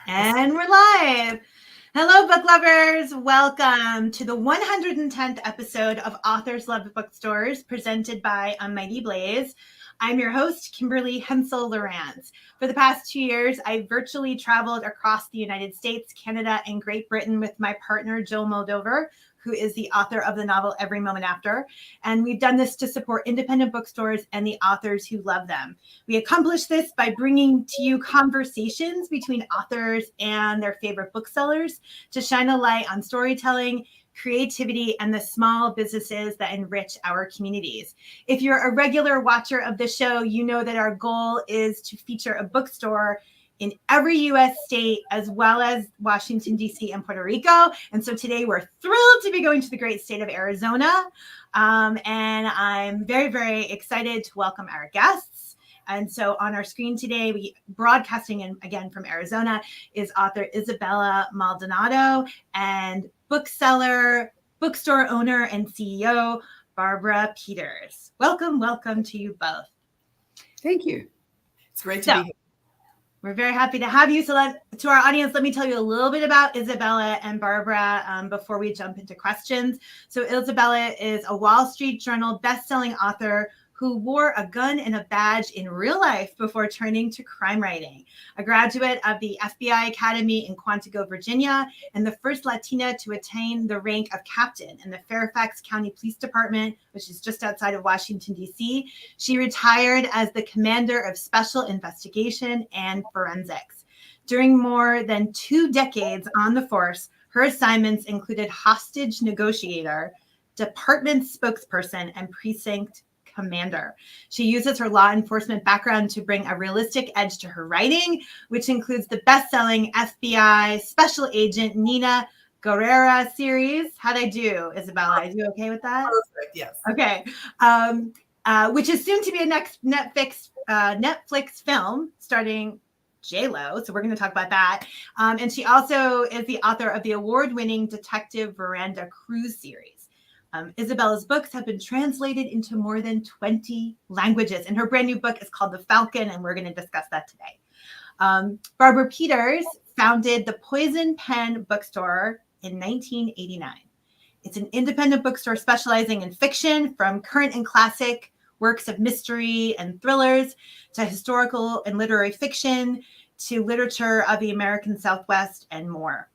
And we're live. Hello, book lovers. Welcome to the 110th episode of Authors Bookstores, presented by A Mighty Blaze. I'm your host, Kimberly Hensle Lowrance. For the past 2 years, I virtually traveled across the United States, Canada, and Great Britain with my partner, Jill Moldover, who is the author of the novel Every Moment After. And we've done this to support independent bookstores and the authors who love them. We accomplish this by bringing to you conversations between authors and their favorite booksellers to shine a light on storytelling, creativity, and the small businesses that enrich our communities. If you're a regular watcher of the show, you know that our goal is to feature a bookstore in every U.S. state, as well as Washington, D.C. and Puerto Rico. And so today we're thrilled to be going to the great state of Arizona. And I'm very, very excited to welcome our guests. And so on our screen today, we broadcasting in, again from Arizona, is author Isabella Maldonado and bookseller, bookstore owner, and CEO, Barbara Peters. Welcome to you both. Thank you. It's great to be here. We're very happy to have you. So to our audience, let me tell you a little bit about Isabella and Barbara before we jump into questions. So Isabella is a Wall Street Journal best-selling author who wore a gun and a badge in real life before turning to crime writing. A graduate of the FBI Academy in Quantico, Virginia, and the first Latina to attain the rank of captain in the Fairfax County Police Department, which is just outside of Washington, D.C. She retired as the commander of special investigation and forensics. During more than 2 decades on the force, her assignments included hostage negotiator, department spokesperson, and precinct commander. She uses her law enforcement background to bring a realistic edge to her writing, which includes the best-selling FBI Special Agent Nina Guerrera series. How'd I do, Isabella? Are you okay with that? Perfect, yes. Okay. Which is soon to be a next Netflix film starring J-Lo. So we're going to talk about that. And she also is the author of the award-winning Detective Cruz series. Isabella's books have been translated into more than 20 languages, and her brand new book is called The Falcon, and we're going to discuss that today. Barbara Peters founded the Poison Pen Bookstore in 1989. It's an independent bookstore specializing in fiction, from current and classic works of mystery and thrillers to historical and literary fiction to literature of the American Southwest and more.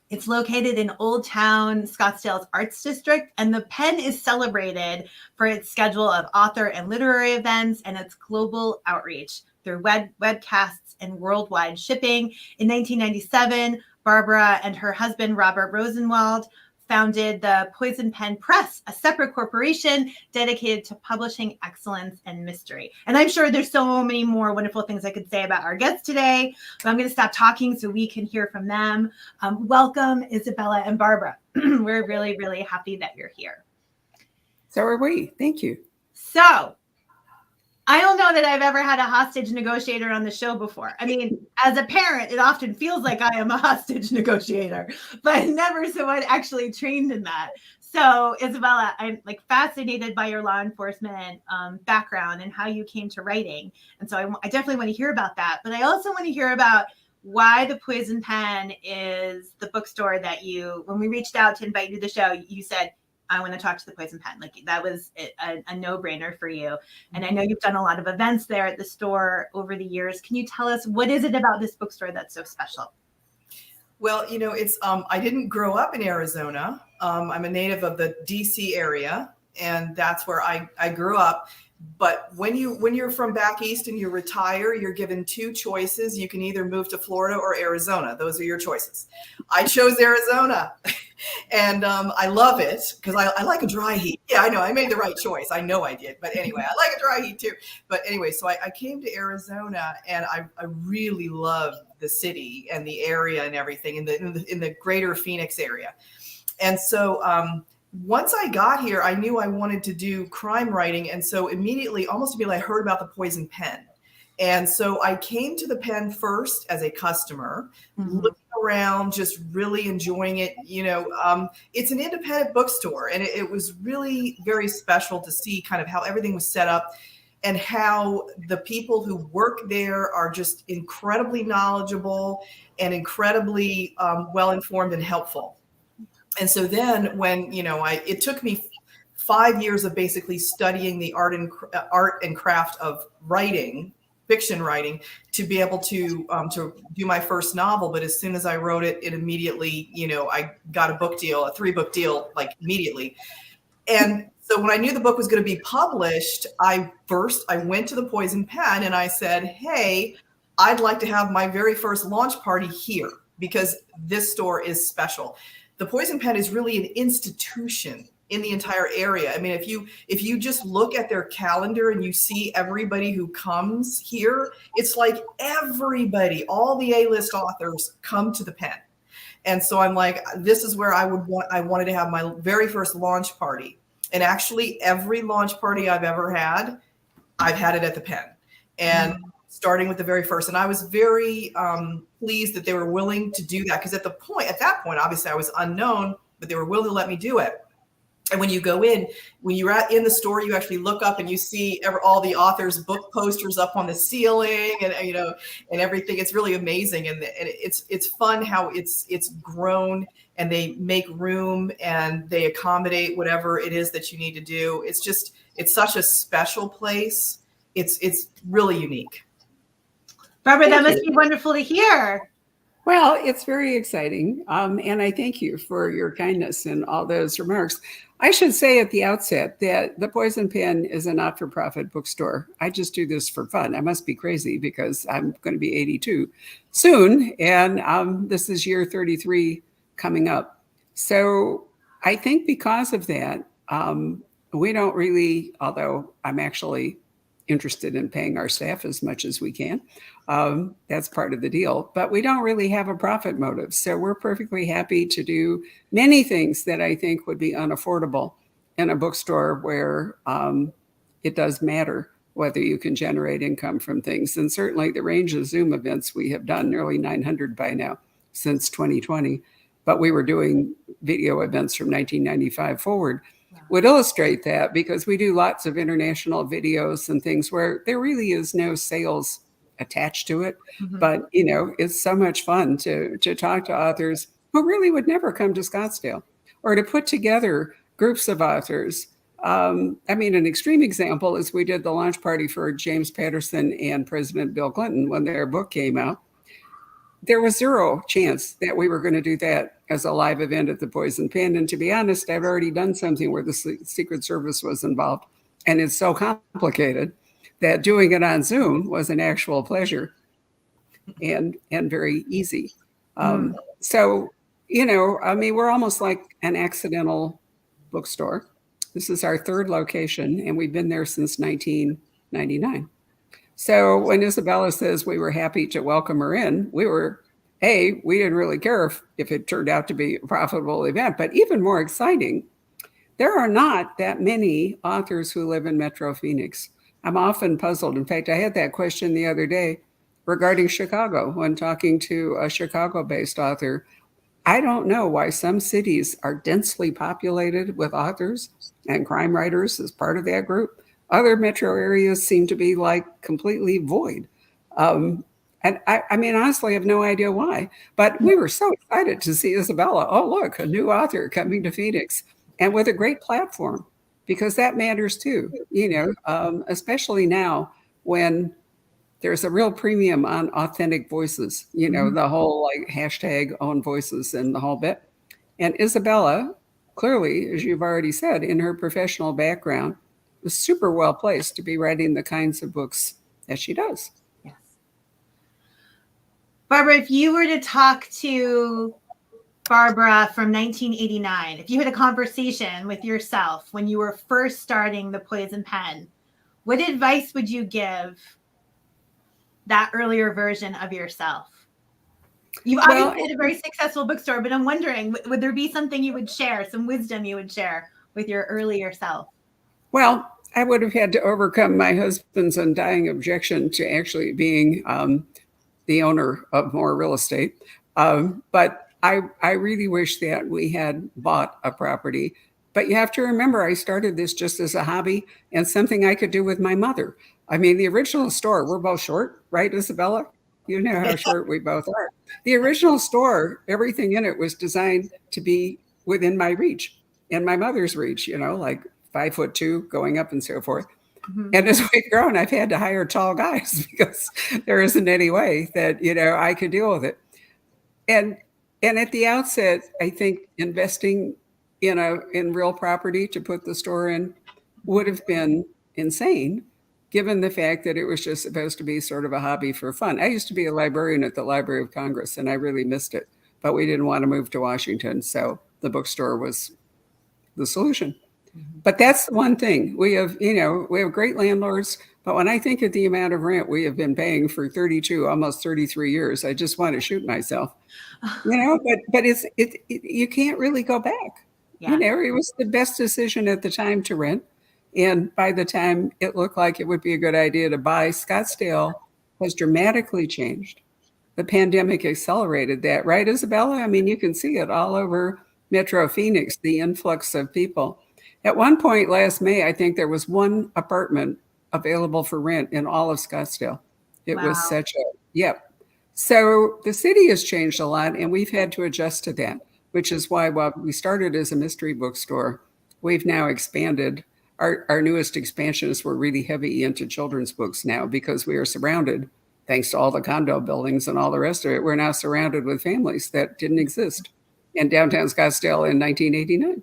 It's located in Old Town, Scottsdale's Arts District, and the Pen is celebrated for its schedule of author and literary events and its global outreach through webcasts and worldwide shipping. In 1997, Barbara and her husband, Robert Rosenwald, founded the Poison Pen Press, a separate corporation dedicated to publishing excellence and mystery. And I'm sure there's so many more wonderful things I could say about our guests today, but I'm going to stop talking so we can hear from them. Welcome, Isabella and Barbara. We're really, really happy that you're here. So are we. Thank you. So I don't know that I've ever had a hostage negotiator on the show before. I mean, as a parent, it often feels like I am a hostage negotiator, but never someone actually trained in that. So, Isabella, I'm like fascinated by your law enforcement background and how you came to writing. And so I definitely want to hear about that. But I also want to hear about why the Poison Pen is the bookstore that you, when we reached out to invite you to the show, you said, I want to talk to the Poison Pen. Like that was a no-brainer for you. And I know you've done a lot of events there at the store over the years. Can you tell us, what is it about this bookstore that's so special? Well, you know, it's I didn't grow up in Arizona. I'm a native of the DC area, and that's where I grew up. But when you're from back east and you retire, you're given 2 choices. You can either move to Florida or Arizona. Those are your choices. I chose Arizona. And I love it because I like a dry heat. Yeah, I know. I made the right choice. I know I did. But anyway, I like a dry heat too. But anyway, so I came to Arizona, and I really love the city and the area and everything in the greater Phoenix area. And so once I got here, I knew I wanted to do crime writing. And so almost immediately, I heard about the Poison Pen. And so I came to the Pen first as a customer, looking around, just really enjoying it. You know, it's an independent bookstore, and it was really very special to see kind of how everything was set up. and how the people who work there are just incredibly knowledgeable and incredibly well-informed and helpful. And so then when, it took me 5 years of basically studying the art and craft of writing, fiction writing, to be able to do my first novel. But as soon as I wrote it, it immediately, I got a 3-book deal, like immediately. And so when I knew the book was going to be published, I went to the Poison Pen and I said, hey, I'd like to have my very first launch party here because this store is special. The Poison Pen is really an institution in the entire area. I mean, if you just look at their calendar and you see everybody who comes here, it's like everybody, all the A-list authors come to the pen. And so I'm like, this is where I wanted to have my very first launch party. And actually every launch party I've ever had, I've had it at the pen. And starting with the very first. And I was very pleased that they were willing to do that, because at that point, obviously I was unknown, but they were willing to let me do it. And when you go in, when you're in the store, you actually look up and you see all the authors' book posters up on the ceiling, and and everything. It's really amazing, and it's fun how it's grown, and they make room and they accommodate whatever it is that you need to do. It's such a special place. It's really unique. Barbara, that must be wonderful to hear. Well, it's very exciting. And I thank you for your kindness and all those remarks. I should say at the outset that the Poison Pen is a not-for-profit bookstore. I just do this for fun. I must be crazy because I'm going to be 82 soon. And this is year 33 coming up. So I think because of that, we don't really, although I'm actually interested in paying our staff as much as we can. That's part of the deal, but we don't really have a profit motive. So we're perfectly happy to do many things that I think would be unaffordable in a bookstore where it does matter whether you can generate income from things. And certainly the range of Zoom events we have done, nearly 900 by now since 2020, but we were doing video events from 1995 forward, would illustrate that, because we do lots of international videos and things where there really is no sales attached to it. Mm-hmm. But, it's so much fun to talk to authors who really would never come to Scottsdale, or to put together groups of authors. An extreme example is we did the launch party for James Patterson and President Bill Clinton when their book came out. There was zero chance that we were going to do that as a live event at the Poison Pen. And to be honest, I've already done something where the Secret Service was involved. And it's so complicated that doing it on Zoom was an actual pleasure and very easy. So, we're almost like an accidental bookstore. This is our third location, and we've been there since 1999. So when Isabella says we were happy to welcome her in, we didn't really care if it turned out to be a profitable event. But even more exciting, there are not that many authors who live in Metro Phoenix. I'm often puzzled. In fact, I had that question the other day regarding Chicago when talking to a Chicago-based author. I don't know why some cities are densely populated with authors and crime writers as part of that group. Other metro areas seem to be like completely void. And I honestly have no idea why, but we were so excited to see Isabella. Oh, look, a new author coming to Phoenix, and with a great platform, because that matters too, especially now when there's a real premium on authentic voices, the whole hashtag own voices and the whole bit. And Isabella, clearly, as you've already said, in her professional background, was super well placed to be writing the kinds of books that she does. Yes. Barbara, if you were to talk to Barbara from 1989, if you had a conversation with yourself when you were first starting the Poison Pen, what advice would you give that earlier version of yourself? You've obviously had a very successful bookstore, but I'm wondering, would there be something you would share, some wisdom you would share with your earlier self? Well, I would have had to overcome my husband's undying objection to actually being the owner of more real estate. But I really wish that we had bought a property But you have to remember, I started this just as a hobby and something I could do with my mother. I mean, the original store, we're both short, right, Isabella? You know how short we both are. The original store, everything in it was designed to be within my reach and my mother's reach, like 5'2" going up and so forth. Mhm. And as we've grown, I've had to hire tall guys because there isn't any way that, I could deal with it. And at the outset, I think investing in real property to put the store in would have been insane, given the fact that it was just supposed to be sort of a hobby for fun. I used to be a librarian at the Library of Congress, and I really missed it. But we didn't want to move to Washington, so the bookstore was the solution. But that's the one thing. We have great landlords, but when I think of the amount of rent we have been paying for 32, almost 33 years, I just want to shoot myself. But you can't really go back. Yeah. It was the best decision at the time to rent. And by the time it looked like it would be a good idea to buy, Scottsdale has dramatically changed. The pandemic accelerated that, right, Isabella? I mean, you can see it all over Metro Phoenix, the influx of people. At one point last May, I think there was one apartment available for rent in all of Scottsdale. It was such yep. So the city has changed a lot, and we've had to adjust to that, which is why while we started as a mystery bookstore, we've now expanded. Our newest expansions were really heavy into children's books now because we are surrounded, thanks to all the condo buildings and all the rest of it, we're now surrounded with families that didn't exist in downtown Scottsdale in 1989.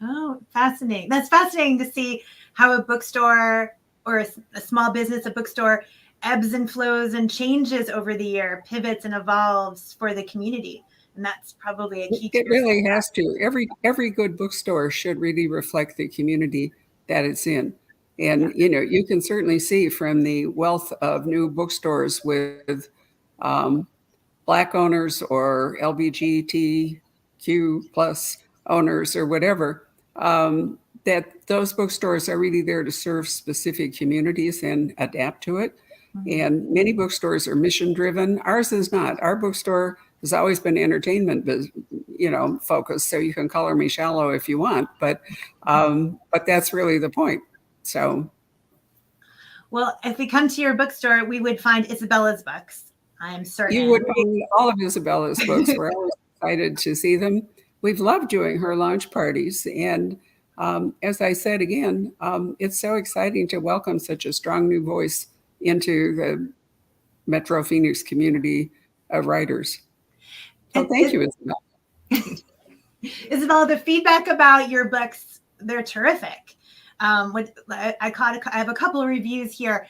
Oh, fascinating. That's fascinating to see how a bookstore or a small business, a bookstore, ebbs and flows and changes over the year, pivots and evolves for the community. And that's probably a key. It really has to. Every good bookstore should really reflect the community that it's in. And, you can certainly see from the wealth of new bookstores with Black owners or LGBTQ plus owners or whatever, that those bookstores are really there to serve specific communities and adapt to it. Mm-hmm. And many bookstores are mission driven. Ours is not. Our bookstore has always been entertainment, focused. So you can color me shallow if you want, but that's really the point. So, well, if we come to your bookstore, we would find Isabella's books. I'm certain you would find all of Isabella's books. We're always excited to see them. We've loved doing her launch parties. And as I said again, it's so exciting to welcome such a strong new voice into the Metro Phoenix community of writers. So thank you, Isabella. Isabella, the feedback about your books, they're terrific. I have a couple of reviews here,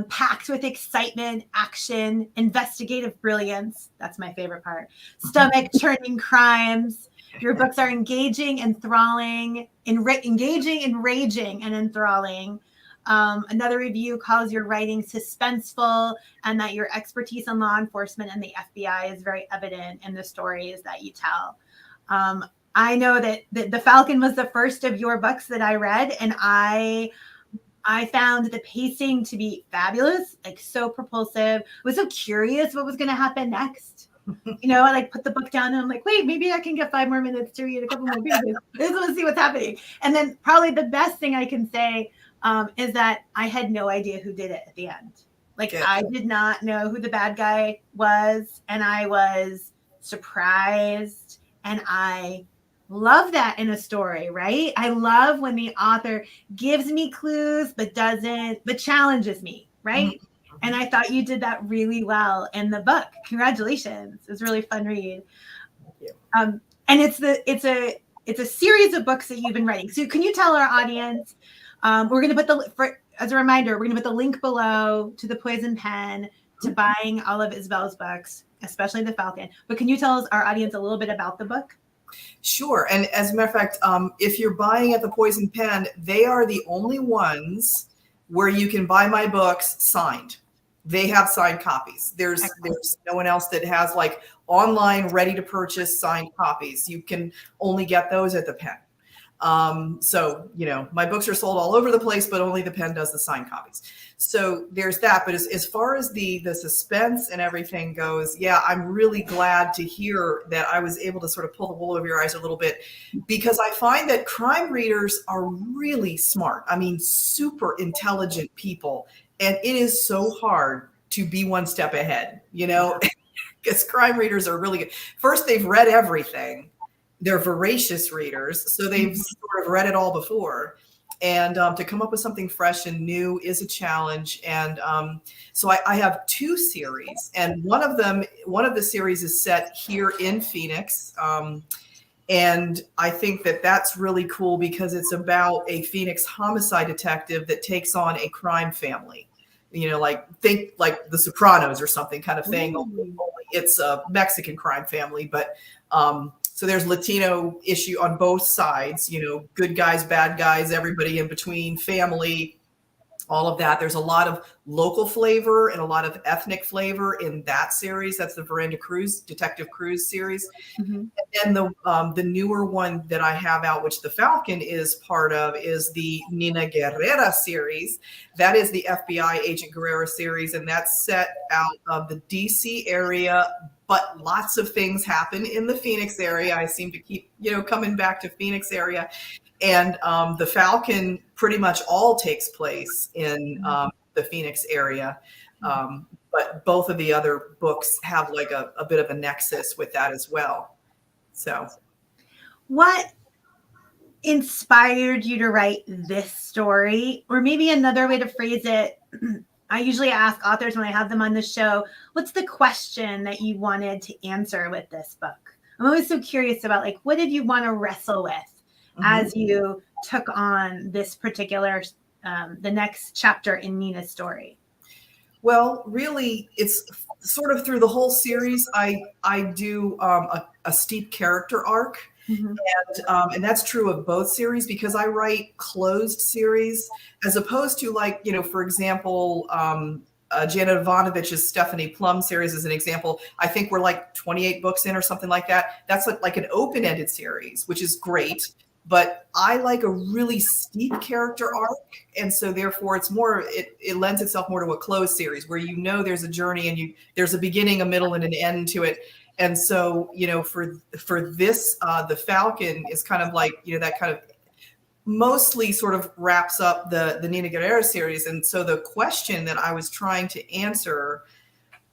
packed with excitement, action, investigative brilliance. That's my favorite part. Stomach churning crimes. Your books are engaging, enthralling, enraging, and enthralling. Another review calls your writing suspenseful, and that your expertise in law enforcement and the FBI is very evident in the stories that you tell. I know that the Falcon was the first of your books that I read, and I found the pacing to be fabulous, like so propulsive. I was so curious what was going to happen next. I put the book down and I'm like, wait, maybe I can get 5 more minutes to read a couple more pages. I just want to see what's happening. And then probably the best thing I can say is that I had no idea who did it at the end. I did not know who the bad guy was, and I was surprised, and I love that in a story, right? I love when the author gives me clues but challenges me, right? Mm-hmm. And I thought you did that really well in the book. Congratulations. It was a really fun read. And it's a series of books that you've been writing. So can you tell our audience, we're going to put as a reminder, we're going to put the link below to the Poison Pen, to buying all of Isabella's books, especially the Falcon. But can you tell our audience a little bit about the book? Sure. And as a matter of fact, if you're buying at the Poison Pen, they are the only ones where you can buy my books signed. They have signed copies. There's no one else that has online ready to purchase signed copies. You can only get those at the Pen. So, my books are sold all over the place, but only the pen does the signed copies. So there's that. But as far as the suspense and everything goes, yeah, I'm really glad to hear that I was able to sort of pull the wool over your eyes a little bit, because I find that crime readers are really smart. I mean, super intelligent people. And it is so hard to be one step ahead, because crime readers are really good. First, they've read everything. They're voracious readers, so they've sort of read it all before. And to come up with something fresh and new is a challenge. And so I have 2 series, and one of the series is set here in Phoenix. And I think that that's really cool because it's about a Phoenix homicide detective that takes on a crime family. Think like The Sopranos or something kind of thing. Only it's a Mexican crime family, but so there's Latino issue on both sides, good guys, bad guys, everybody in between, family, all of that. There's a lot of local flavor and a lot of ethnic flavor in that series. That's the Detective Cruz series. Mm-hmm. And the newer one that I have out, which the Falcon is part of, is the Nina Guerrera series. That is the FBI Agent Guerrera series, and that's set out of the DC area, but lots of things happen in the Phoenix area. I seem to keep, coming back to Phoenix area. And the Falcon pretty much all takes place in the Phoenix area. But both of the other books have like a bit of a nexus with that as well. So what inspired you to write this story? Or maybe another way to phrase it, I usually ask authors when I have them on the show, what's the question that you wanted to answer with this book? I'm always so curious about what did you want to wrestle with as you took on this particular, the next chapter in Nina's story? Well, really, it's sort of through the whole series. I do a steep character arc. Mm-hmm. And that's true of both series, because I write closed series as opposed to for example, Janet Ivanovich's Stephanie Plum series is an example. I think we're 28 books in or something like that. That's like an open-ended series, which is great. But I like a really steep character arc. And so therefore it lends itself more to a closed series where there's a journey and there's a beginning, a middle, and an end to it. And so, for this, the Falcon is kind of that kind of mostly sort of wraps up the Nina Guerrera series. And so the question that I was trying to answer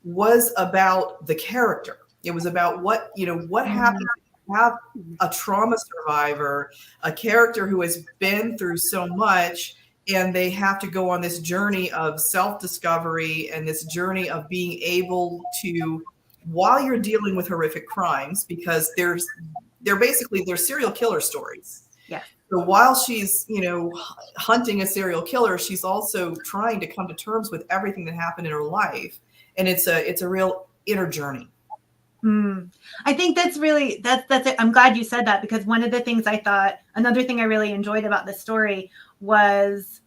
was about the character. It was about what happens when you have a trauma survivor, a character who has been through so much, and they have to go on this journey of self-discovery and this journey of being able to, while you're dealing with horrific crimes, because they're serial killer stories. Yeah. So while she's, hunting a serial killer, she's also trying to come to terms with everything that happened in her life. And it's a real inner journey. I think that's it. I'm glad you said that, because one of the things another thing I really enjoyed about the story was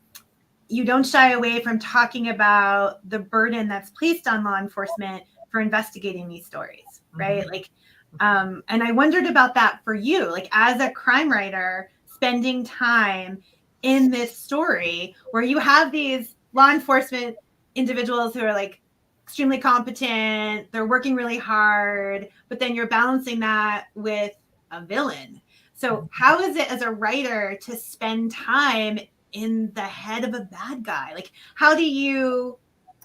you don't shy away from talking about the burden that's placed on law enforcement for investigating these stories, right? Mm-hmm. And I wondered about that for you, as a crime writer, spending time in this story where you have these law enforcement individuals who are extremely competent, they're working really hard, but then you're balancing that with a villain. So how is it as a writer to spend time in the head of a bad guy? How do you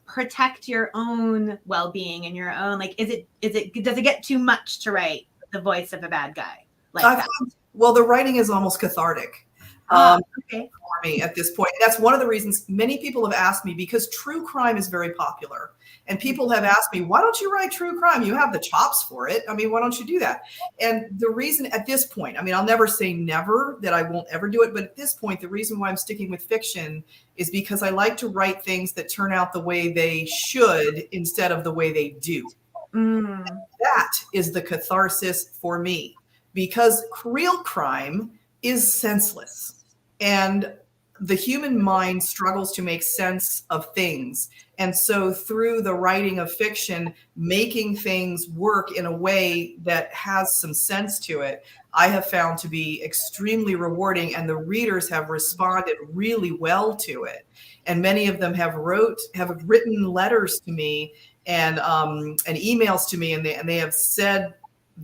protect your own well-being and your own, does it get too much to write the voice of a bad guy that? Well, the writing is almost cathartic. Okay. For me at this point. That's one of the reasons many people have asked me, because true crime is very popular. And people have asked me, why don't you write true crime? You have the chops for it. I mean, why don't you do that? And the reason at this point, I'll never say never that I won't ever do it. But at this point, the reason why I'm sticking with fiction is because I like to write things that turn out the way they should instead of the way they do. That is the catharsis for me, because real crime is senseless. And the human mind struggles to make sense of things. And so through the writing of fiction, making things work in a way that has some sense to it, I have found to be extremely rewarding, and the readers have responded really well to it. And many of them have written letters to me and emails to me, and they have said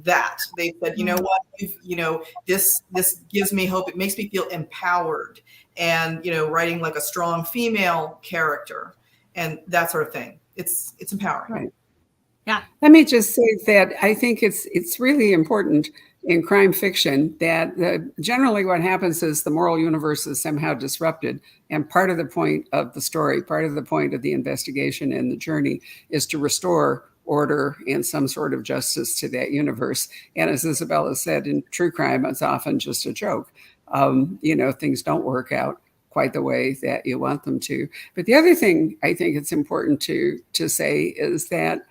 that they said, you know what, this gives me hope. It makes me feel empowered, and writing like a strong female character and that sort of thing. It's empowering. Right. Yeah. Let me just say that I think it's really important in crime fiction that generally what happens is the moral universe is somehow disrupted. And part of the point of the story, part of the point of the investigation and the journey is to restore order and some sort of justice to that universe. And as Isabella said, in true crime, it's often just a joke. Things don't work out quite the way that you want them to. But the other thing I think it's important to say is that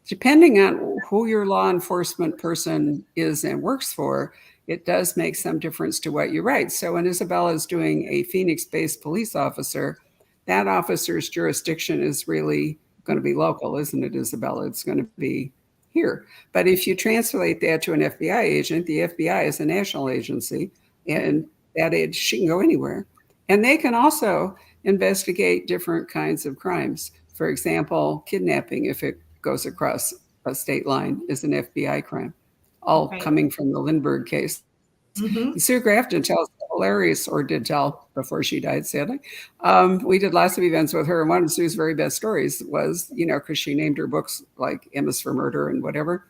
depending on who your law enforcement person is and works for, it does make some difference to what you write. So when Isabella is doing a Phoenix-based police officer, that officer's jurisdiction is really going to be local, isn't it, Isabella? It's going to be here. But if you translate that to an FBI agent, the FBI is a national agency, and that age, she can go anywhere. And they can also investigate different kinds of crimes. For example, kidnapping, if it goes across a state line, is an FBI crime, all right. coming from the Lindbergh case. Mm-hmm. Sue Grafton tells hilarious, or did tell before she died, sadly. We did lots of events with her, and one of Sue's very best stories was, because she named her books like M is for Murder and whatever.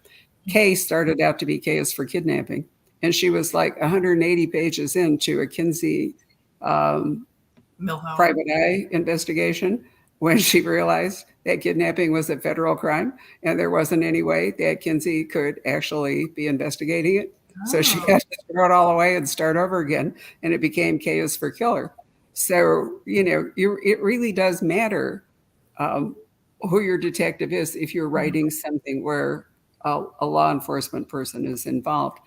K started out to be K is for Kidnapping. And she was like 180 pages into a Kinsey private eye investigation when she realized that kidnapping was a federal crime and there wasn't any way that Kinsey could actually be investigating it. Oh. So she had to throw it all away and start over again, and it became K is for Killer. So, it really does matter who your detective is if you're writing something where a law enforcement person is involved.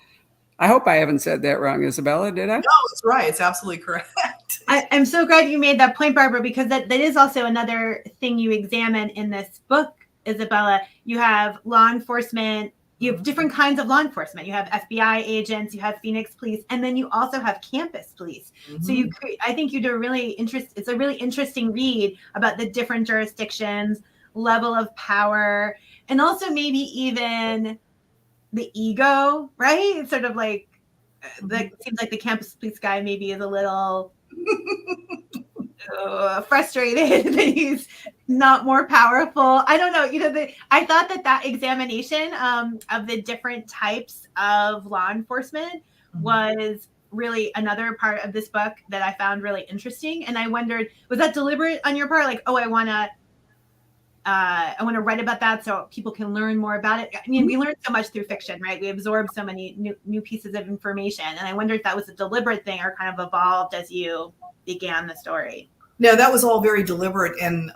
I hope I haven't said that wrong, Isabella, did I? No, it's right. It's absolutely correct. I'm so glad you made that point, Barbara, because that is also another thing you examine in this book, Isabella. You have law enforcement, you have different kinds of law enforcement. You have FBI agents, you have Phoenix police, and then you also have campus police. Mm-hmm. So I think you do it's a really interesting read about the different jurisdictions, level of power, and also maybe even the ego, right? It's sort of like that seems like the campus police guy maybe is a little frustrated that he's not more powerful. I don't know. I thought that examination of the different types of law enforcment was really another part of this book that I found really interesting. And I wondered, was that deliberate on your part? Like, oh, I want to write about that so people can learn more about it. I mean, we learn so much through fiction, right? We absorb so many new pieces of information. And I wonder if that was a deliberate thing or kind of evolved as you began the story. No, that was all very deliberate. And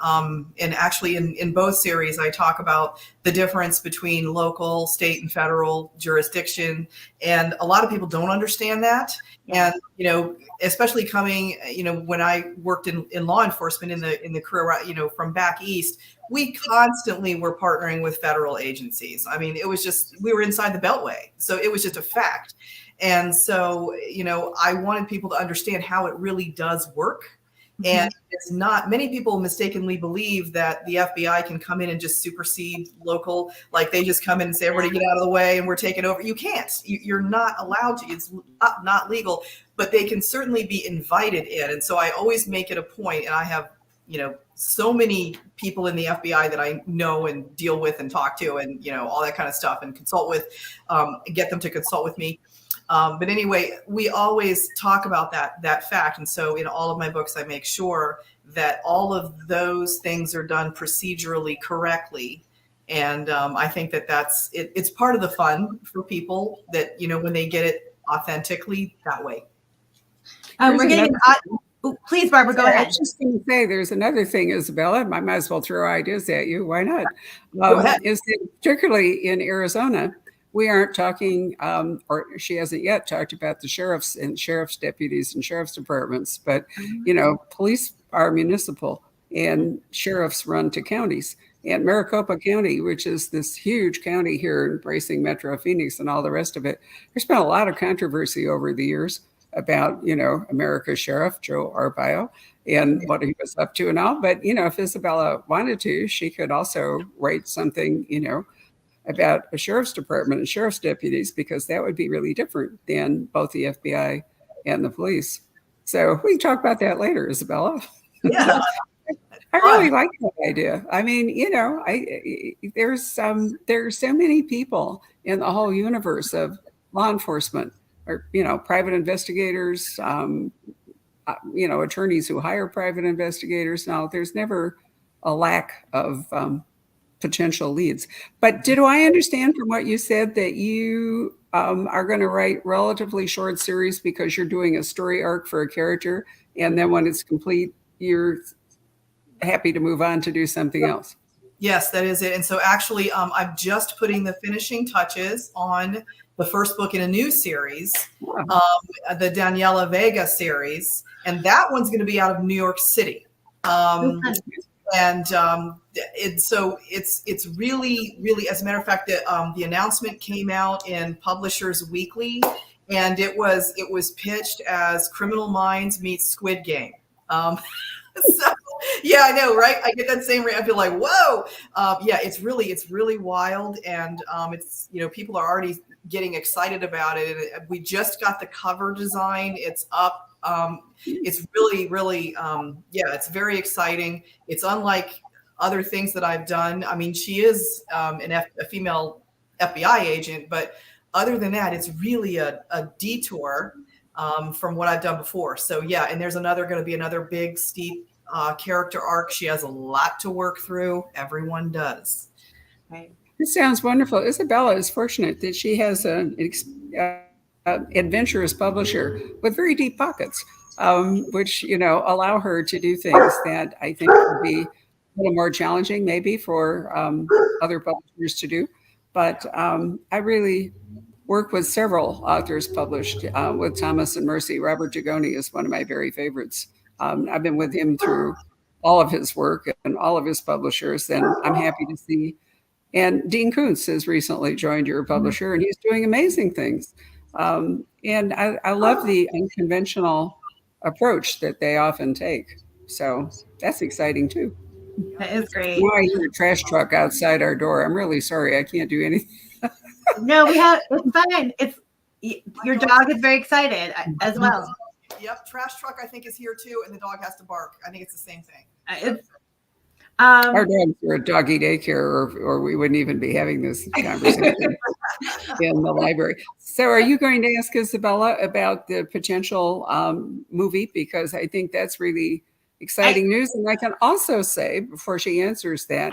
actually in both series, I talk about the difference between local, state, and federal jurisdiction. And a lot of people don't understand that. And, especially coming, when I worked in law enforcement in the career, from back east, we constantly were partnering with federal agencies. I mean, it was just, we were inside the Beltway. So it was just a fact. And so, I wanted people to understand how it really does work. And it's not, many people mistakenly believe that the FBI can come in and just supersede local, like they just come in and say, everybody get out of the way and we're taking over. You can't, you're not allowed to, it's not legal, but they can certainly be invited in. And so I always make it a point, and I have, so many people in the FBI that I know and deal with and talk to and, all that kind of stuff and consult with, get them to consult with me. But anyway, we always talk about that fact. And so in all of my books, I make sure that all of those things are done procedurally correctly. And I think it's part of the fun for people that, when they get it authentically that way. We're getting please, Barbara, go ahead. I was just going to say, there's another thing, Isabella. I might as well throw ideas at you. Why not? Go ahead. Is that particularly in Arizona, we aren't talking, or she hasn't yet talked about the sheriffs and sheriff's deputies and sheriff's departments, but, police are municipal and sheriffs run to counties. And Maricopa County, which is this huge county here embracing Metro Phoenix and all the rest of it, there's been a lot of controversy over the years about, America's sheriff, Joe Arpaio, and what he was up to and all. But, if Isabella wanted to, she could also write something, about a sheriff's department and sheriff's deputies, because that would be really different than both the FBI and the police. So we can talk about that later, Isabella. Yeah. I really like that idea. I mean, there's so many people in the whole universe of law enforcement, or private investigators, attorneys who hire private investigators. Now, there's never a lack of potential leads. But do I understand from what you said that you are going to write relatively short series because you're doing a story arc for a character, and then when it's complete, you're happy to move on to do something else? Yes, that is it. And so actually, I'm just putting the finishing touches on the first book in a new series, the Daniela Vega series, and that one's going to be out of New York City. It's really, as a matter of fact, the announcement came out in Publishers Weekly, and it was pitched as Criminal Minds meets Squid Game. So yeah, I know, right? I get that same rate. I feel like, whoa. Yeah, it's really wild. And it's, people are already getting excited about it. We just got the cover design. It's up. It's really, it's very exciting. It's unlike other things that I've done. I mean, she is a female FBI agent, but other than that, it's really a detour from what I've done before. So yeah, and there's going to be another big, steep character arc. She has a lot to work through. Everyone does. Right. This sounds wonderful. Isabella is fortunate that she has an adventurous publisher with very deep pockets, which, allow her to do things that I think would be a little more challenging maybe for other publishers to do. But I really work with several authors published with Thomas and Mercy. Robert Jagoni is one of my very favorites. I've been with him through all of his work and all of his publishers, and I'm happy to see. And Dean Koontz has recently joined your publisher, and he's doing amazing things. And I love the unconventional approach that they often take. So that's exciting too. That is great. Now I hear a trash truck outside our door. I'm really sorry. I can't do anything. No, it's fine. Your dog is very excited as well. Yep, trash truck I think is here too, and the dog has to bark. I think it's the same thing. Our dogs are at doggy daycare, or we wouldn't even be having this conversation in the library. So are you going to ask Isabella about the potential movie? Because I think that's really exciting news. And I can also say, before she answers that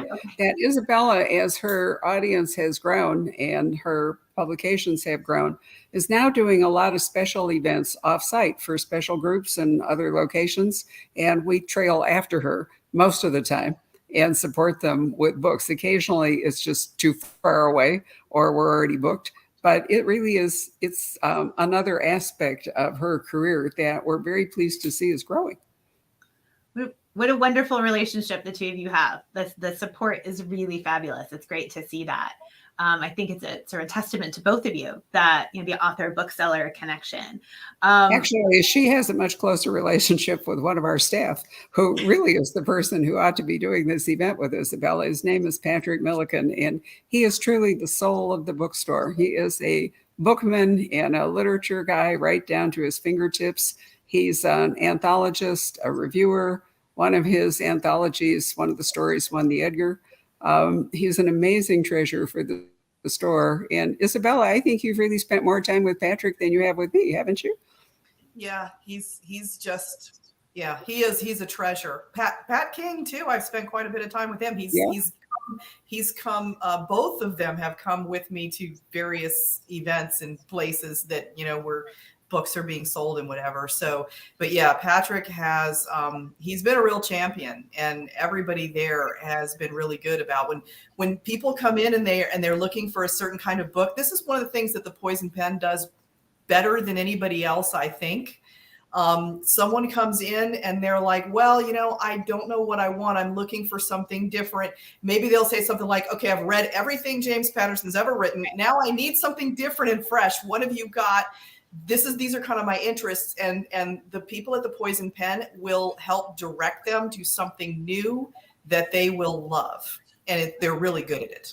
Isabella, as her audience has grown and her publications have grown, is now doing a lot of special events off-site for special groups and other locations. And we trail after her most of the time and support them with books. Occasionally it's just too far away or we're already booked. But it really is, it's another aspect of her career that we're very pleased to see is growing. What a wonderful relationship the two of you have. The support is really fabulous. It's great to see that. I think it's a sort of testament to both of you that the author bookseller connection. Actually, she has a much closer relationship with one of our staff, who really is the person who ought to be doing this event with Isabella. His name is Patrick Milliken, and he is truly the soul of the bookstore. He is a bookman and a literature guy right down to his fingertips. He's an anthologist, a reviewer. One of his anthologies, one of the stories won the Edgar. He's an amazing treasure for the store. And Isabella, I think you've really spent more time with Patrick than you have with me, haven't you? Yeah, he's a treasure. Pat King too. I've spent quite a bit of time with him. He's come. Both of them have come with me to various events and places that we're books are being sold and whatever. So, but yeah, Patrick has, he's been a real champion, and everybody there has been really good about when people come in and they're looking for a certain kind of book. This is one of the things that the Poison Pen does better than anybody else, I think. Someone comes in and they're like, well, I don't know what I want. I'm looking for something different. Maybe they'll say something like, okay, I've read everything James Patterson's ever written. Now I need something different and fresh. What have you got? These are kind of my interests. And the people at the Poison Pen will help direct them to something new that they will love. And they're really good at it.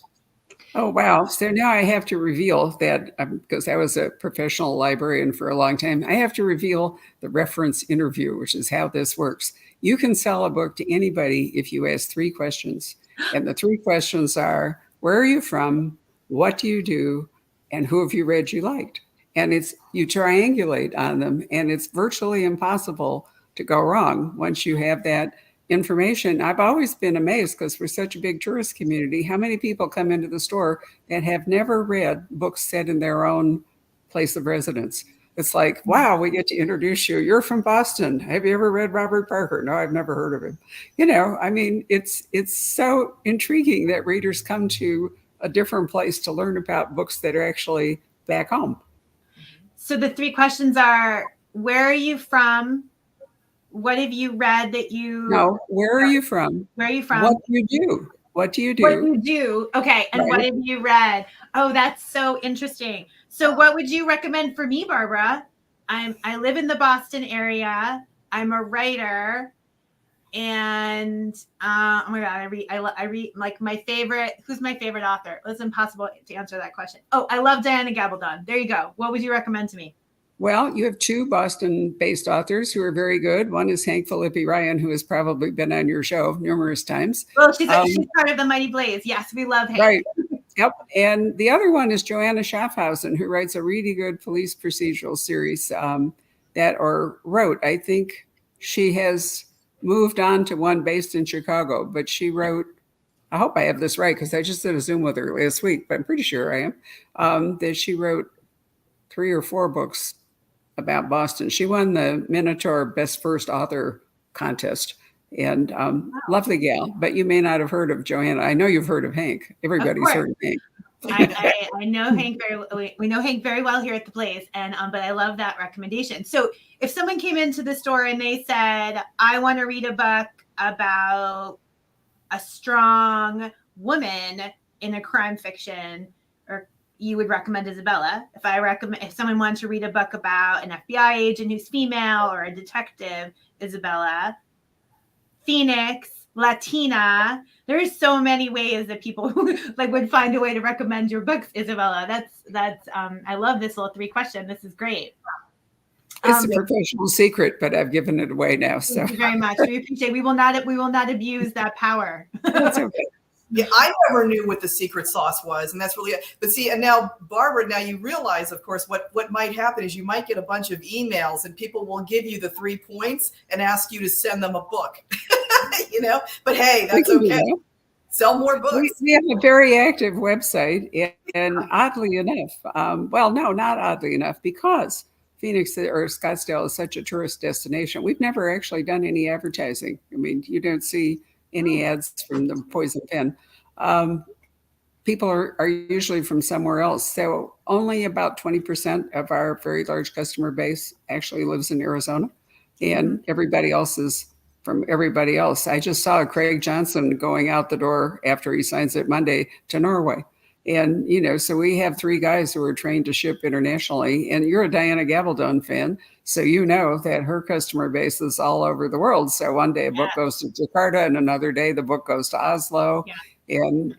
Oh, wow. So now I have to reveal that, because I was a professional librarian for a long time, I have to reveal the reference interview, which is how this works. You can sell a book to anybody if you ask 3 questions. And the 3 questions are, where are you from? What do you do? And who have you read you liked? And you triangulate on them, and it's virtually impossible to go wrong once you have that information. I've always been amazed, because we're such a big tourist community, how many people come into the store that have never read books set in their own place of residence. It's like, wow, we get to introduce you. You're from Boston. Have you ever read Robert Parker? No, I've never heard of him. It's so intriguing that readers come to a different place to learn about books that are actually back home. So the 3 questions are, where are you from? What have you read that you... No, where are you from? Where are you from? What do you do? What do you do? What do you do? Okay. And what have you read? Oh, that's so interesting. So what would you recommend for me, Barbara? I live in the Boston area. I'm a writer. And oh my God, I read like my favorite. Who's my favorite author? It's impossible to answer that question. Oh, I love Diana Gabaldon. There you go. What would you recommend to me? Well, you have 2 Boston-based authors who are very good. One is Hank Philippi Ryan, who has probably been on your show numerous times. Well, she's part of the Mighty Blaze. Yes, we love Hank. Right. Yep. And the other one is Joanna Schaffhausen, who writes a really good police procedural series wrote. I think she has moved on to one based in Chicago, but she wrote, I hope I have this right, because I just did a Zoom with her last week, but I'm pretty sure I am, that she wrote 3 or 4 books about Boston. She won the Minotaur Best First Author contest, and lovely gal. But you may not have heard of Joanna. I know you've heard of Hank. Everybody's heard of Hank. I know Hank very well. We know Hank very well here at the place, and but I love that recommendation. So if someone came into the store and they said, I want to read a book about a strong woman in a crime fiction, you would recommend Isabella. If someone wanted to read a book about an FBI agent who's female or a detective, Isabella. Phoenix, Latina. There's so many ways that people would find a way to recommend your books, Isabella. That's I love this little 3 question. This is great. It's a professional secret, but I've given it away now. So thank you very much. We appreciate it. We will not abuse that power. That's okay. Yeah, I never knew what the secret sauce was, and that's really. But see, and now Barbara, now you realize, of course, what might happen is you might get a bunch of emails, and people will give you the 3 points and ask you to send them a book. But hey, that's okay. Sell more books. We have a very active website, and oddly enough, not oddly enough, because Phoenix or Scottsdale is such a tourist destination, we've never actually done any advertising. I mean, you don't see any ads from the Poison Pen. People are usually from somewhere else. So only about 20% of our very large customer base actually lives in Arizona, and everybody else is from everybody else. I just saw Craig Johnson going out the door after he signs it Monday to Norway. And, so we have 3 guys who are trained to ship internationally, and you're a Diana Gabaldon fan. So you know that her customer base is all over the world. So one day a book goes to Jakarta, and another day the book goes to Oslo. Yeah. And,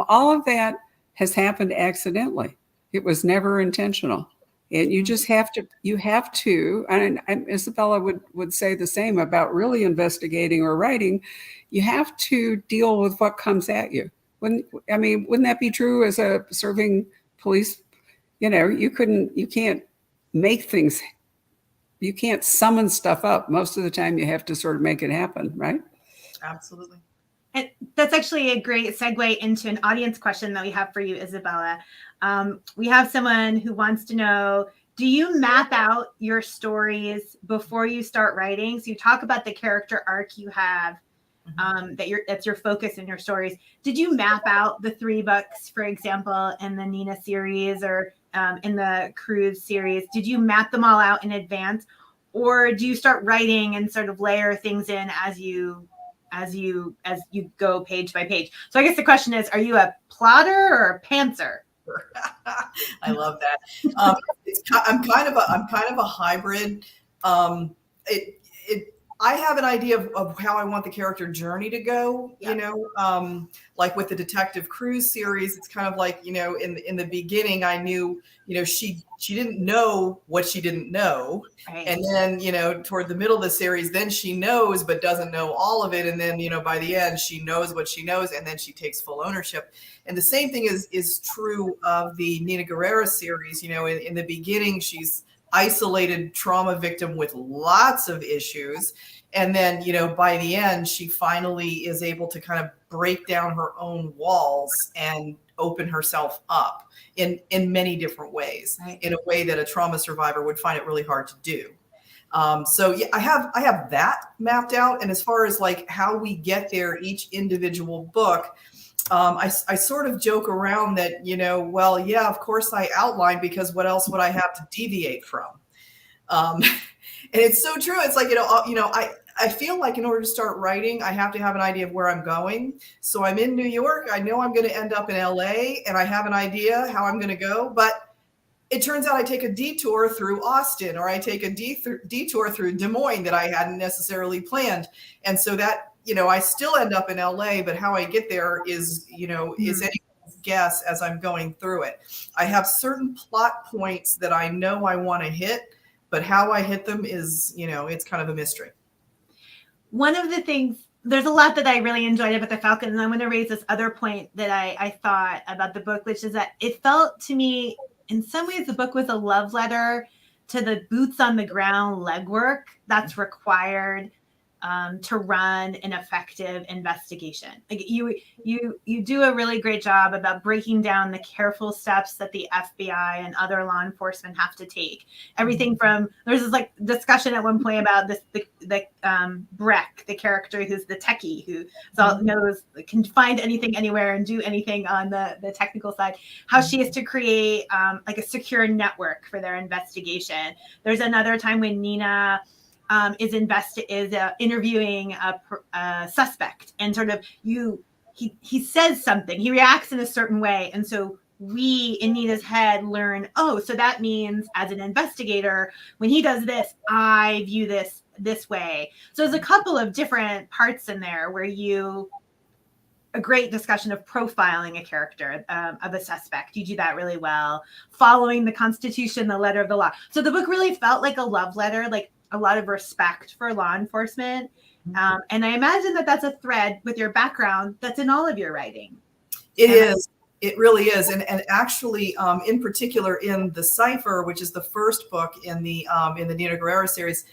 all of that has happened accidentally. It was never intentional. And you just have to, and Isabella would say the same about really investigating or writing. You have to deal with what comes at you. Wouldn't that be true as a serving police? You can't make things, you can't summon stuff up. Most of the time you have to sort of make it happen, right? Absolutely. And that's actually a great segue into an audience question that we have for you, Isabella. We have someone who wants to know, do you map out your stories before you start writing? So you talk about the character arc you have, that's your focus in your stories. Did you map out the 3 books, for example, in the Nina series or in the Cruz series? Did you map them all out in advance, or do you start writing and sort of layer things in as you go page by page? So I guess the question is, are you a plotter or a pantser? I love that. I'm kind of a hybrid. I have an idea of how I want the character journey to go. Yeah. You know, like with the Detective Cruz series, it's kind of like, you know, in the beginning, I knew, you know, she didn't know what she didn't know, Right. and then, you know, toward the middle of the series, then she knows but doesn't know all of it, and then, you know, by the end, she knows what she knows, and then she takes full ownership. And the same thing is true of the Nina Guerrera series. You know, in the beginning, she's isolated trauma victim with lots of issues. And then, you know, by the end, she finally is able to kind of break down her own walls and open herself up in many different ways, Right. in a way that a trauma survivor would find it really hard to do. So yeah, I have that mapped out. And as far as like how we get there, each individual book, I sort of joke around that, you know, well, yeah, of course I outline, because what else would I have to deviate from? And it's so true. It's like, you know, I feel like in order to start writing, I have to have an idea of where I'm going. So I'm in New York. I know I'm going to end up in LA, and I have an idea how I'm going to go. But it turns out I take a detour through Austin, or I take a detour through Des Moines that I hadn't necessarily planned. And so that, you know, I still end up in LA, but how I get there is, you know, is anyone's guess as I'm going through it. I have certain plot points that I know I want to hit, but how I hit them is, you know, it's kind of a mystery. One of the things, there's a lot that I really enjoyed about the Falcon, and I'm going to raise this other point that I thought about the book, which is that it felt to me, in some ways, the book was a love letter to the boots on the ground legwork that's required to run an effective investigation. Like you do a really great job about breaking down the careful steps that the FBI and other law enforcement have to take. Everything from, there's this like discussion at one point about this Breck, the character who's the techie who knows, can find anything anywhere and do anything on the technical side, how she has to create like a secure network for their investigation. There's another time when Nina is interviewing a suspect, and sort of he says something, he reacts in a certain way, and so we in Nina's head learn, oh, so that means as an investigator, when he does this, I view this way. So there's a couple of different parts in there where a great discussion of profiling a character of a suspect. You do that really well, following the Constitution, the letter of the law. So the book really felt like a love letter, like a lot of respect for law enforcement. And I imagine that that's a thread with your background that's in all of your writing. It is. It really is. And actually, in particular, in the Cipher, which is the first book in the Nina Guerrera series,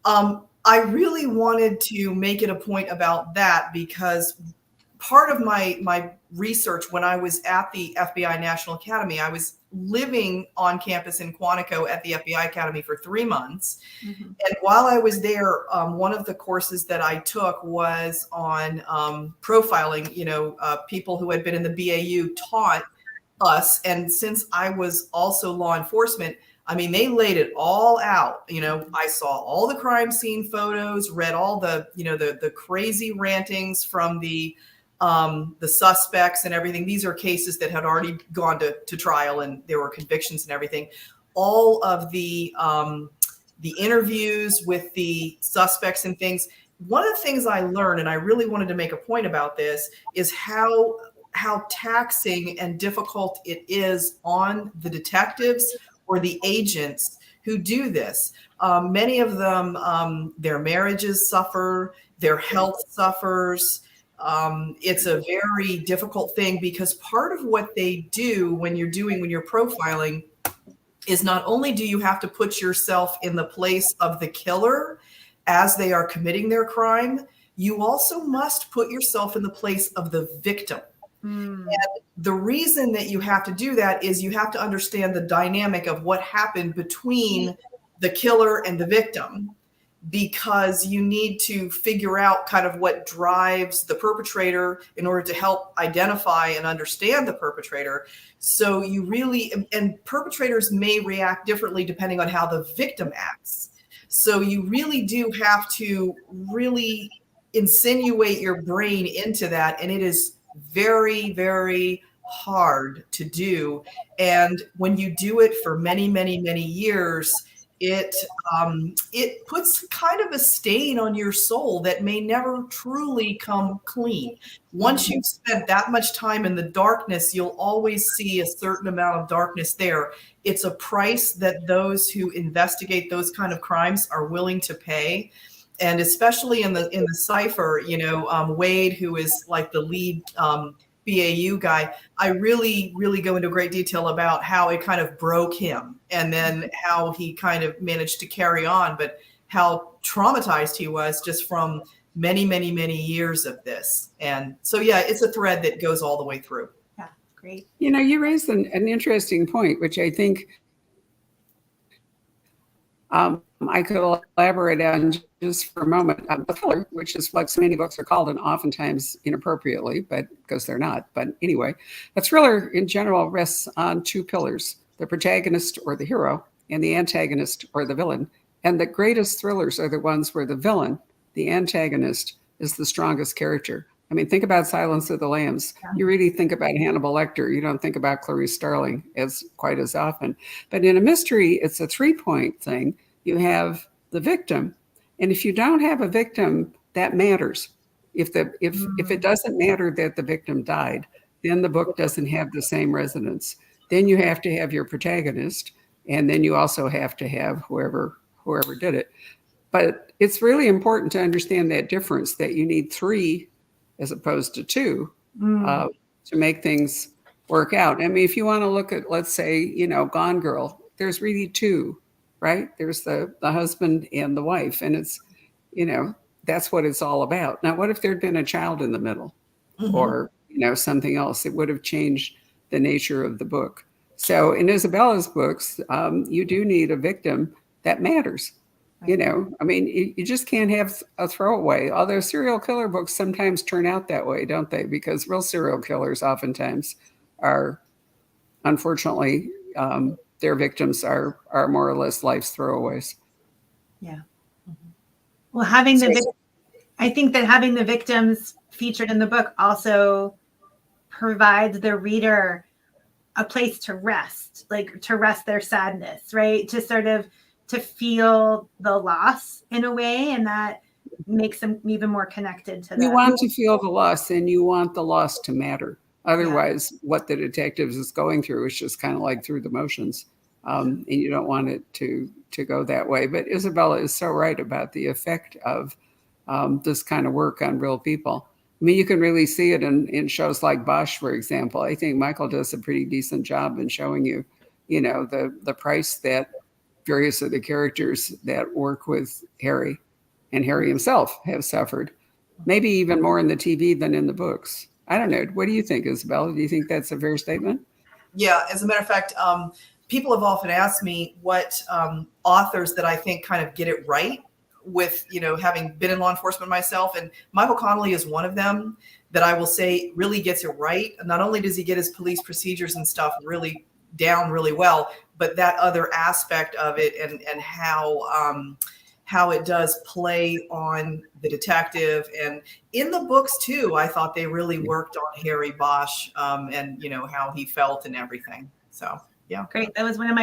I really wanted to make it a point about that, because part of my research when I was at the FBI National Academy, I was living on campus in Quantico at the FBI Academy for 3 months. Mm-hmm. And while I was there, one of the courses that I took was on profiling. You know, people who had been in the BAU taught us. And since I was also law enforcement, I mean, they laid it all out. You know, I saw all the crime scene photos, read all the, you know, the crazy rantings from the suspects and everything. These are cases that had already gone to trial, and there were convictions and everything. All of the interviews with the suspects and things. One of the things I learned, and I really wanted to make a point about this, is how taxing and difficult it is on the detectives or the agents who do this. Many of them, their marriages suffer, their health suffers. It's a very difficult thing, because part of what they do when you're profiling is not only do you have to put yourself in the place of the killer as they are committing their crime, you also must put yourself in the place of the victim. Mm. And the reason that you have to do that is you have to understand the dynamic of what happened between the killer and the victim, because you need to figure out kind of what drives the perpetrator in order to help identify and understand the perpetrator. So you really, and perpetrators may react differently depending on how the victim acts. So you really do have to really insinuate your brain into that. And it is very, very hard to do. And when you do it for many, many, many years, it puts kind of a stain on your soul that may never truly come clean. Once you've spent that much time in the darkness, you'll always see a certain amount of darkness there. It's a price that those who investigate those kind of crimes are willing to pay. And especially in the Cipher, Wade, who is like the lead BAU guy, I really, really go into great detail about how it kind of broke him and then how he kind of managed to carry on, but how traumatized he was just from many, many, many years of this. And so, yeah, it's a thread that goes all the way through. Yeah, great. You raised an interesting point, which I think I could elaborate on just for a moment. The thriller, which is what so many books are called, and oftentimes inappropriately, but because they're not. But anyway, a thriller in general rests on two pillars: the protagonist or the hero, and the antagonist or the villain. And the greatest thrillers are the ones where the villain, the antagonist, is the strongest character. I mean, think about Silence of the Lambs. Yeah. You really think about Hannibal Lecter. You don't think about Clarice Starling quite as often. But in a mystery, it's a 3-point thing. You have the victim, and if you don't have a victim, that matters. If it doesn't matter that the victim died, then the book doesn't have the same resonance. Then you have to have your protagonist, and then you also have to have whoever did it. But it's really important to understand that difference, that you need 3 as opposed to 2 to make things work out. I mean, if you want to look at, let's say, Gone Girl, there's really 2. Right? There's the husband and the wife, and it's, that's what it's all about. Now, what if there'd been a child in the middle or, something else? It would have changed the nature of the book. So in Isabella's books, you do need a victim that matters. I mean, you just can't have a throwaway, although serial killer books sometimes turn out that way, don't they? Because real serial killers oftentimes are, unfortunately, their victims are more or less life's throwaways. Yeah. Well, I think that having the victims featured in the book also provides the reader a place to rest, like to rest their sadness, right? To feel the loss in a way, and that makes them even more connected to them. You want to feel the loss, and you want the loss to matter. Otherwise, what the detectives is going through is just kind of like through the motions. And you don't want it to go that way. But Isabella is so right about the effect of this kind of work on real people. I mean, you can really see it in shows like Bosch, for example. I think Michael does a pretty decent job in showing you, the price that various of the characters that work with Harry and Harry himself have suffered, maybe even more in the TV than in the books. I don't know. What do you think, Isabella? Do you think that's a fair statement? Yeah, as a matter of fact, people have often asked me what authors that I think kind of get it right with, having been in law enforcement myself. And Michael Connelly is one of them that I will say really gets it right. Not only does he get his police procedures and stuff really down really well, but that other aspect of it and how it does play on the detective. And in the books too, I thought they really worked on Harry Bosch and how he felt and everything. So yeah. Great. That was one of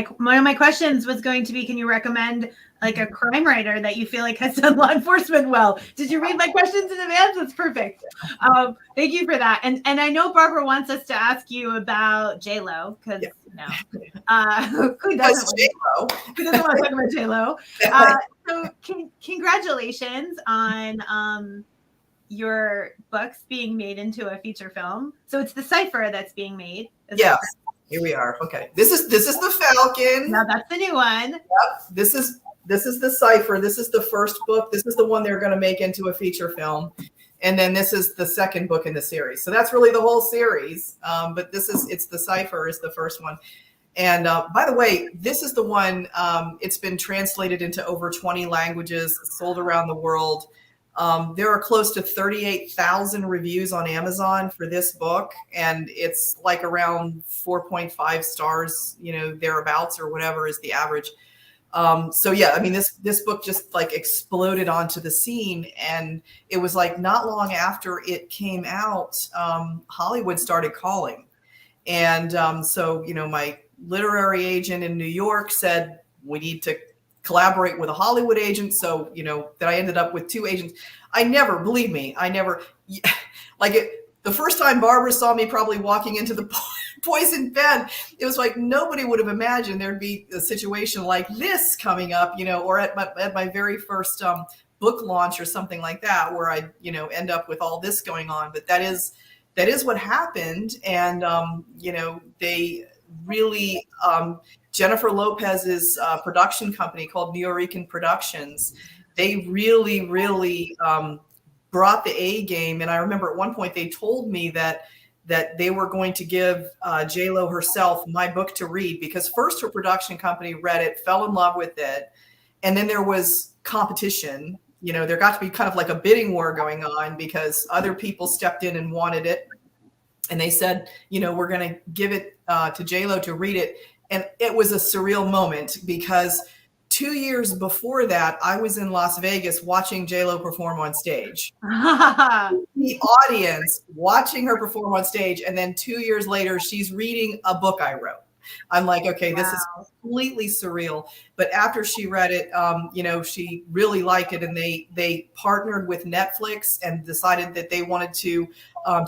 my questions was going to be, can you recommend like a crime writer that you feel like has done law enforcement well? Did you read my questions in advance? That's perfect. Thank you for that. And I know Barbara wants us to ask you about J-Lo because who doesn't J-Lo? Who doesn't want to talk about J-Lo? So congratulations on your books being made into a feature film. So it's the Cipher that's being made. Yes. Here we are. Okay. This is the Falcon. Now that's the new one. Yep. This is the Cipher. This is the first book. This is the one they're going to make into a feature film. And then this is the second book in the series. So that's really the whole series. But it's the Cipher is the first one. And by the way, this is the one, it's been translated into over 20 languages, sold around the world. There are close to 38,000 reviews on Amazon for this book, and it's like around 4.5 stars, thereabouts or whatever is the average. So yeah, I mean, this book just like exploded onto the scene, and it was like not long after it came out, Hollywood started calling. And so, my literary agent in New York said, we need to collaborate with a Hollywood agent. So, that I ended up with two agents. Believe me, the first time Barbara saw me probably walking into the Poison Pen, it was like nobody would have imagined there'd be a situation like this coming up, or at my very first book launch or something like that, where I, end up with all this going on. But that is what happened. And, they really, Jennifer Lopez's production company called Nuyorican Productions, they really, really brought the A game. And I remember at one point they told me that they were going to give J-Lo herself my book to read, because first her production company read it, fell in love with it. And then there was competition. There got to be kind of like a bidding war going on, because other people stepped in and wanted it. And they said, we're going to give it to J-Lo to read it. And it was a surreal moment, because 2 years before that, I was in Las Vegas watching J-Lo perform on stage. The audience watching her perform on stage. And then 2 years later, she's reading a book I wrote. I'm like, okay, this is completely surreal. But after she read it, she really liked it. And they partnered with Netflix and decided that they wanted to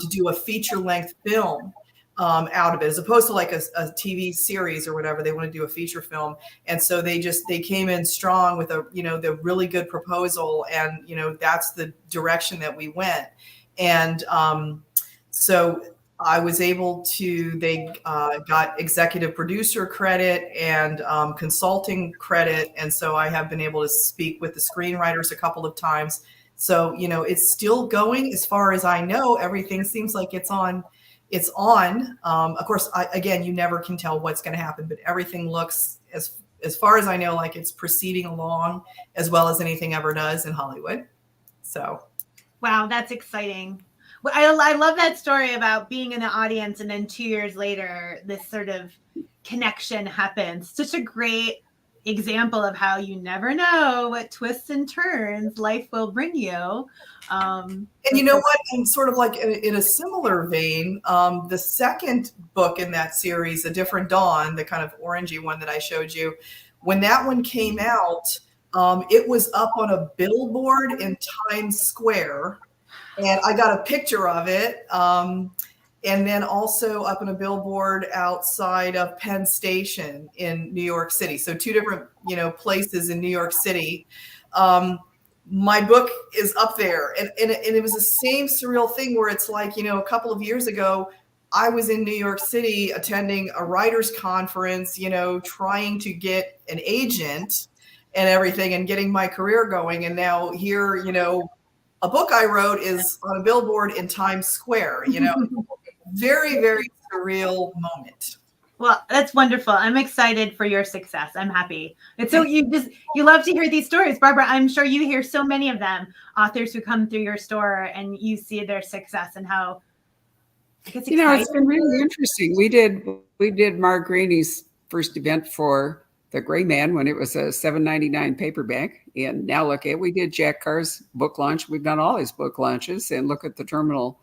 do a feature-length film out of it, as opposed to like a TV series or whatever. They want to do a feature film. And so they came in strong with the really good proposal. And, that's the direction that we went. And so I was able to, they got executive producer credit and consulting credit. And so I have been able to speak with the screenwriters a couple of times. So, it's still going as far as I know. Everything seems like it's on. Of course, again, you never can tell what's going to happen, but everything looks, as far as I know, like it's proceeding along as well as anything ever does in Hollywood. So. Wow, that's exciting. Well, I love that story about being in the audience, and then 2 years later, this sort of connection happens. Such a great example of how you never know what twists and turns life will bring you. And you know what? And sort of like in a similar vein, the second book in that series, A Different Dawn, the kind of orangey one that I showed you, when that one came out, it was up on a billboard in Times Square. And I got a picture of it. And then also up on a billboard outside of Penn Station in New York City. So two different, places in New York City. My book is up there. And it was the same surreal thing where it's like, a couple of years ago, I was in New York City attending a writers conference, trying to get an agent and everything and getting my career going. And now here, a book I wrote is on a billboard in Times Square, very, very surreal moment. Well, that's wonderful. I'm excited for your success. I'm happy. It's so you love to hear these stories, Barbara. I'm sure you hear so many of them, authors who come through your store and you see their success and how it's it's been really interesting. We did Mark Graney's first event for The Gray Man when it was a $7.99 paperback. And now we did Jack Carr's book launch. We've done all his book launches, and look at the terminal,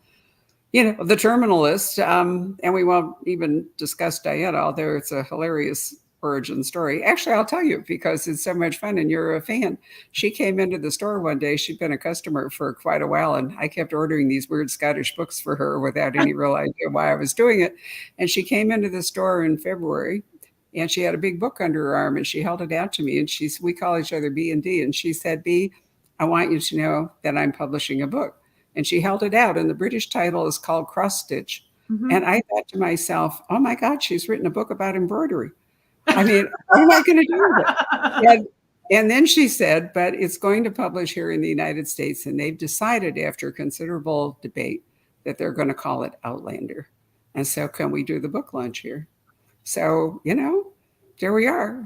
the terminal list. And we won't even discuss Diana, although it's a hilarious origin story. Actually, I'll tell you because it's so much fun and you're a fan. She came into the store one day. She'd been a customer for quite a while, and I kept ordering these weird Scottish books for her without any real idea why I was doing it. And she came into the store in February, and she had a big book under her arm, and she held it out to me. And we call each other B and D. And she said, B, I want you to know that I'm publishing a book. And she held it out, and the British title is called Cross Stitch. Mm-hmm. And I thought to myself, oh my God, she's written a book about embroidery. I mean, what am I going to do with it? And then she said, but it's going to publish here in the United States. And they've decided after considerable debate that they're going to call it Outlander. And so can we do the book launch here? So, there we are.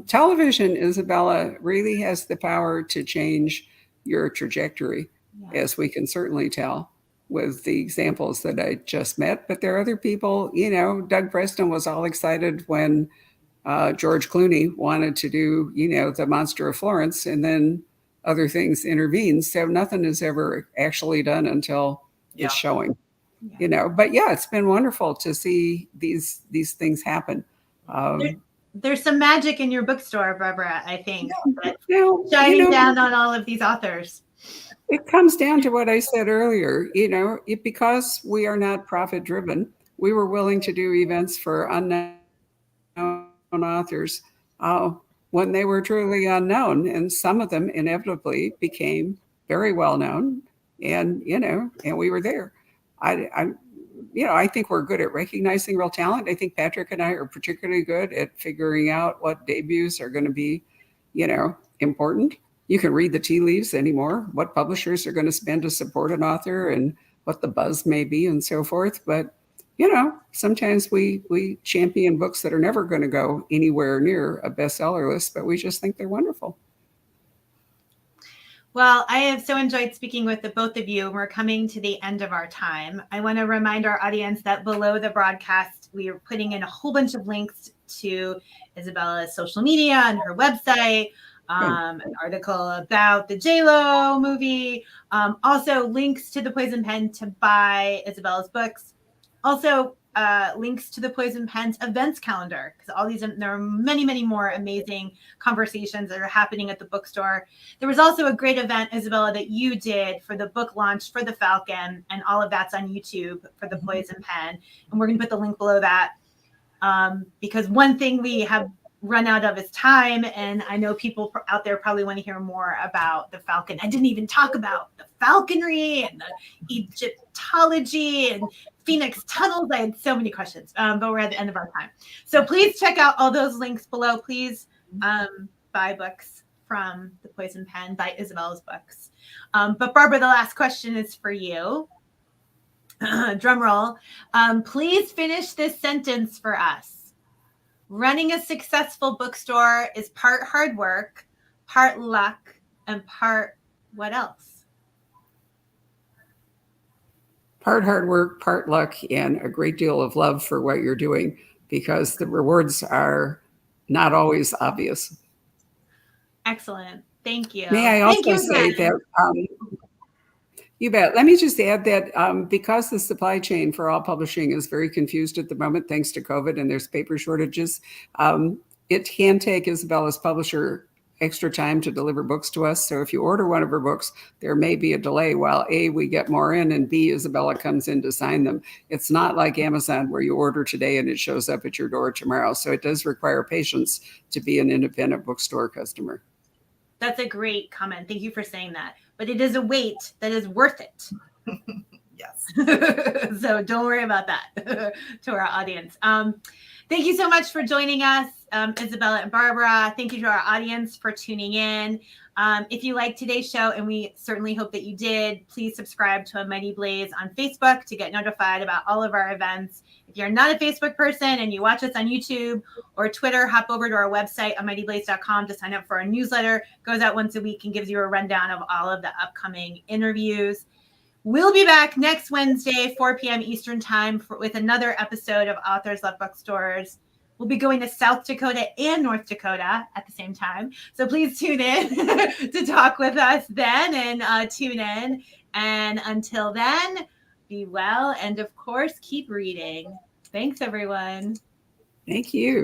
Television, Isabella, really has the power to change your trajectory, as we can certainly tell with the examples that I just met. But there are other people, Doug Preston was all excited when George Clooney wanted to do, The Monster of Florence, and then other things intervened. So nothing is ever actually done until it's showing, But it's been wonderful to see these things happen. There's some magic in your bookstore, Barbara, I think, shining down on all of these authors. It comes down to what I said earlier, because we are not profit driven, we were willing to do events for unknown authors when they were truly unknown. And some of them inevitably became very well known, and we were there. I think we're good at recognizing real talent. I think Patrick and I are particularly good at figuring out what debuts are going to be, important. You can read the tea leaves anymore, what publishers are going to spend to support an author and what the buzz may be and so forth. But, sometimes we champion books that are never going to go anywhere near a bestseller list, but we just think they're wonderful. Well, I have so enjoyed speaking with the both of you. We're coming to the end of our time. I want to remind our audience that below the broadcast, we are putting in a whole bunch of links to Isabella's social media and her website, an article about the JLo movie, also links to the Poison Pen to buy Isabella's books, also links to the Poison Pen's events calendar, because all these, there are many, many more amazing conversations that are happening at the bookstore. There was also a great event, Isabella, that you did for the book launch for the Falcon, and all of that's on YouTube for the Poison Pen. And we're going to put the link below that, because one thing we have run out of is time, and I know people out there probably want to hear more about the Falcon. I didn't even talk about the falconry and the Egyptology and Phoenix tunnels. I had so many questions, but we're at the end of our time. So please check out all those links below. Please buy books from the Poison Pen, buy Isabella's books. But Barbara, the last question is for you. Drum roll. Please finish this sentence for us. Running a successful bookstore is part hard work, part luck, and part what else? Part hard work, part luck, and a great deal of love for what you're doing, because the rewards are not always obvious. Excellent. Thank you. May I also say that, you bet. Let me just add that because the supply chain for all publishing is very confused at the moment, thanks to COVID, and there's paper shortages, it can take Isabella's publisher extra time to deliver books to us. So if you order one of her books, there may be a delay while A, we get more in, and B, Isabella comes in to sign them. It's not like Amazon where you order today and it shows up at your door tomorrow. So it does require patience to be an independent bookstore customer. That's a great comment. Thank you for saying that. But it is a wait that is worth it. Yes. So don't worry about that to our audience. Thank you so much for joining us, Isabella and Barbara. Thank you to our audience for tuning in. If you liked today's show, and we certainly hope that you did, please subscribe to A Mighty Blaze on Facebook to get notified about all of our events. If you're not a Facebook person and you watch us on YouTube or Twitter, hop over to our website, amightyblaze.com, to sign up for our newsletter. It goes out once a week and gives you a rundown of all of the upcoming interviews. We'll be back next Wednesday, 4 p.m. Eastern time with another episode of Authors Love Bookstores. We'll be going to South Dakota and North Dakota at the same time. So please tune in to talk with us then, and tune in. And until then, be well. And of course, keep reading. Thanks, everyone. Thank you.